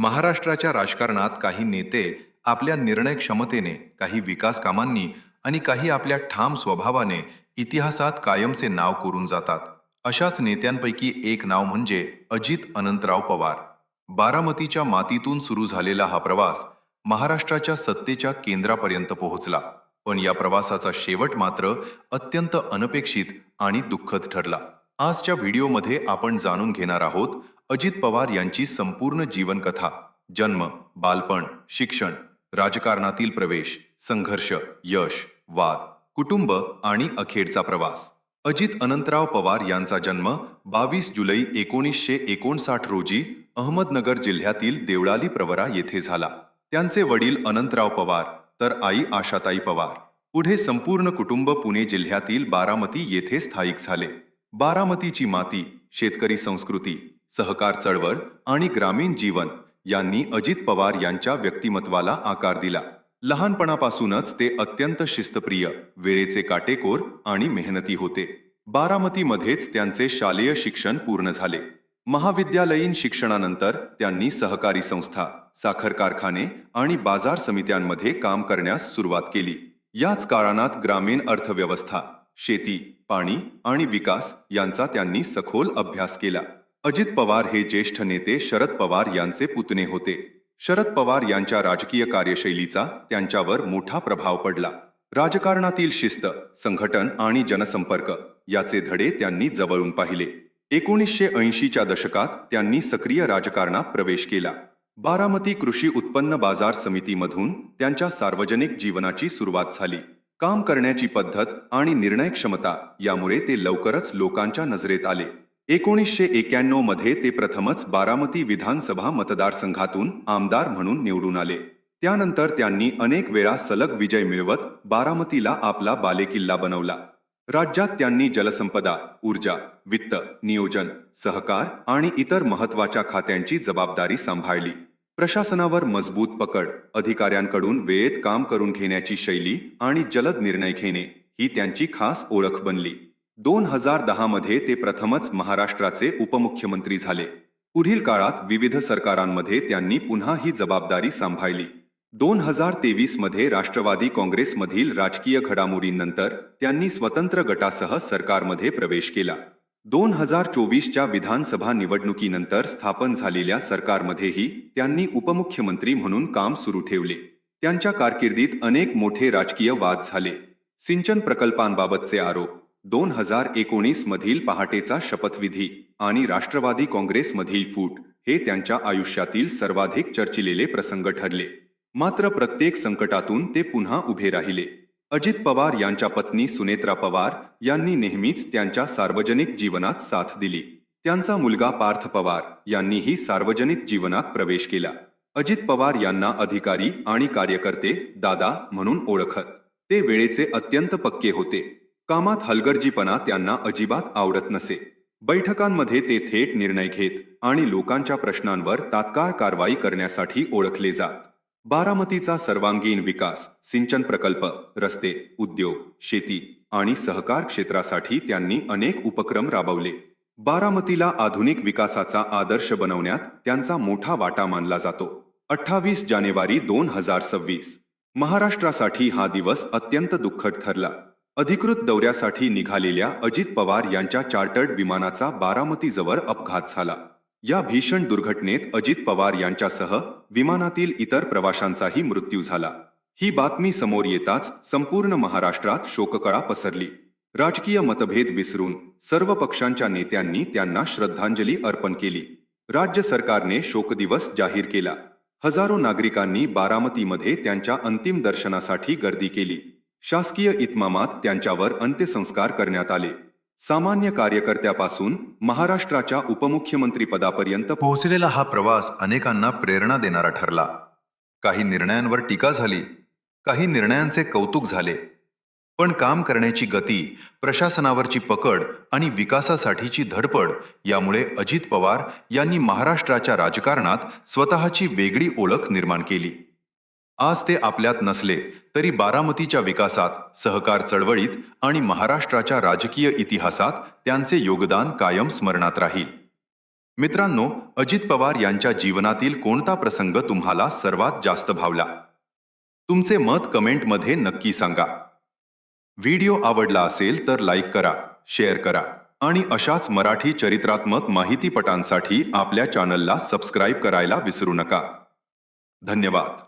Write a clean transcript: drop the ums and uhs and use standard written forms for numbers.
महाराष्ट्राच्या राजकारणात काही नेते आपल्या निर्णय क्षमतेने, काही विकास कामांनी आणि काही आपल्या ठाम स्वभावाने इतिहासात कायमचे नाव कोरून जातात. अशाच नेत्यांपैकी एक नाव म्हणजे अजित अनंतराव पवार. बारामतीच्या मातीतून सुरू झालेला हा प्रवास महाराष्ट्राच्या सत्तेच्या केंद्रापर्यंत पोहोचला. पण या प्रवासाचा शेवट मात्र अत्यंत अनपेक्षित आणि दुःखद ठरला. आजच्या व्हिडिओमध्ये आपण जाणून घेणार आहोत अजित पवार यांची संपूर्ण जीवनकथा. जन्म, बालपण, शिक्षण, राजकारणातील प्रवेश, संघर्ष, यश, वाद, कुटुंब आणि अखेरचा प्रवास. अजित अनंतराव पवार यांचा जन्म 22 जुलै 1959 रोजी अहमदनगर जिल्ह्यातील देवळाली प्रवरा येथे झाला. त्यांचे वडील अनंतराव पवार तर आई आशाताई पवार. पुढे संपूर्ण कुटुंब पुणे जिल्ह्यातील बारामती येथे स्थायिक झाले. बारामतीची माती, शेतकरी संस्कृती, सहकार चळवळ आणि ग्रामीण जीवन यांनी अजित पवार यांच्या व्यक्तिमत्वाला आकार दिला. लहानपणापासूनच ते अत्यंत शिस्तप्रिय, वेळेचे काटेकोर आणि मेहनती होते. बारामतीमध्येच त्यांचे शालेय शिक्षण पूर्ण झाले. महाविद्यालयीन शिक्षणानंतर त्यांनी सहकारी संस्था, साखर कारखाने आणि बाजार समित्यांमध्ये काम करण्यास सुरुवात केली. याच काळात ग्रामीण अर्थव्यवस्था, शेती, पाणी आणि विकास यांचा त्यांनी सखोल अभ्यास केला. अजित पवार हे ज्येष्ठ नेते शरद पवार यांचे पुतणे होते. शरद पवार यांच्या राजकीय कार्यशैलीचा त्यांच्यावर मोठा प्रभाव पडला. राजकारणातील शिस्त, संघटन आणि जनसंपर्क याचे धडे त्यांनी जवळून पाहिले. 1980च्या दशकात त्यांनी सक्रिय राजकारणात प्रवेश केला. बारामती कृषी उत्पन्न बाजार समितीमधून त्यांच्या सार्वजनिक जीवनाची सुरुवात झाली. काम करण्याची पद्धत आणि निर्णय क्षमता यामुळे ते लवकरच लोकांच्या नजरेत आले. 1991 मध्ये ते प्रथमच बारामती विधानसभा मतदारसंघातून आमदार म्हणून निवडून आले. त्यानंतर त्यांनी अनेक वेळा सलग विजय मिळवत बारामतीला आपला बालेकिल्ला बनवला. राज्यात त्यांनी जलसंपदा, ऊर्जा, वित्त, नियोजन, सहकार आणि इतर महत्त्वाच्या खात्यांची जबाबदारी सांभाळली. प्रशासनावर मजबूत पकड, अधिकाऱ्यांकडून वेळेत काम करून घेण्याची शैली आणि जलद निर्णय घेणे ही त्यांची खास ओळख बनली. 2010 मध्ये ते प्रथमच महाराष्ट्राचे उपमुख्यमंत्री झाले. पुढील काळात विविध सरकारांमध्ये त्यांनी पुन्हा ही जबाबदारी सांभाळली. 2023 मध्ये राष्ट्रवादी काँग्रेसमधील राजकीय घडामोडींनंतर त्यांनी स्वतंत्र गटासह सरकारमध्ये प्रवेश केला. 2024च्या विधानसभा निवडणुकीनंतर स्थापन झालेल्या सरकारमध्येही त्यांनी उपमुख्यमंत्री म्हणून काम सुरू ठेवले. त्यांच्या कारकिर्दीत अनेक मोठे राजकीय वाद झाले. सिंचन प्रकल्पांबाबतचे आरोप, 2019 मधील पहाटेचा शपथविधी आणि राष्ट्रवादी काँग्रेसमधील फूट हे त्यांच्या आयुष्यातील सर्वाधिक चर्चिलेले प्रसंग ठरले. मात्र प्रत्येक संकटातून ते पुन्हा उभे राहिले. अजित पवार यांच्या पत्नी सुनेत्रा पवार यांनी नेहमीच त्यांच्या सार्वजनिक जीवनात साथ दिली. त्यांचा मुलगा पार्थ पवार यांनीही सार्वजनिक जीवनात प्रवेश केला. अजित पवार यांना अधिकारी आणि कार्यकर्ते दादा म्हणून ओळखत. ते वेळेचे अत्यंत पक्के होते. कामात हलगर्जीपणा त्यांना अजिबात आवडत नसे. बैठकांमध्ये ते थेट निर्णय घेत आणि लोकांच्या प्रश्नांवर तात्काळ कारवाई करण्यासाठी ओळखले जात. बारामतीचा सर्वांगीण विकास, सिंचन प्रकल्प, रस्ते, उद्योग, शेती आणि सहकार क्षेत्रासाठी त्यांनी अनेक उपक्रम राबवले. बारामतीला आधुनिक विकासाचा आदर्श बनवण्यात त्यांचा मोठा वाटा मानला जातो. 28 जानेवारी 2026 महाराष्ट्रासाठी हा दिवस अत्यंत दुःखद ठरला. अधिकृत दौऱ्यासाठी निघालेल्या अजित पवार यांच्या चार्टर्ड विमानाचा बारामतीजवळ अपघात झाला. या भीषण दुर्घटनेत अजित पवार यांच्यासह विमानातील इतर प्रवाशांचाही मृत्यू झाला. ही बातमी समोर येताच संपूर्ण महाराष्ट्रात शोककळा पसरली. राजकीय मतभेद विसरून सर्व पक्षांच्या नेत्यांनी त्यांना श्रद्धांजली अर्पण केली. राज्य सरकारने शोकदिवस जाहीर केला. हजारो नागरिकांनी बारामतीमध्ये त्यांच्या अंतिम दर्शनासाठी गर्दी केली. शासकीय इतमामात त्यांच्यावर अंत्यसंस्कार करण्यात आले. सामान्य कार्यकर्त्यापासून महाराष्ट्राच्या उपमुख्यमंत्रीपदापर्यंत पोहोचलेला हा प्रवास अनेकांना प्रेरणा देणारा ठरला. काही निर्णयांवर टीका झाली, काही निर्णयांचे कौतुक झाले. पण काम करण्याची गती, प्रशासनावरची पकड आणि विकासासाठीची धडपड यामुळे अजित पवार यांनी महाराष्ट्राच्या राजकारणात स्वतःची वेगळी ओळख निर्माण केली. आज ते आपल्यात नसले तरी बारामतीच्या विकासात, सहकार चळवळीत आणि महाराष्ट्राच्या राजकीय इतिहासात त्यांचे योगदान कायम स्मरणात राहील. मित्रांनो, अजित पवार यांच्या जीवनातील कोणता प्रसंग तुम्हाला सर्वात जास्त भावला? तुमचे मत कमेंटमध्ये नक्की सांगा. व्हिडिओ आवडला असेल तर लाईक करा, शेअर करा आणि अशाच मराठी चरित्रात्मक माहितीपटांसाठी आपल्या चॅनलला सबस्क्राईब करायला विसरू नका. धन्यवाद.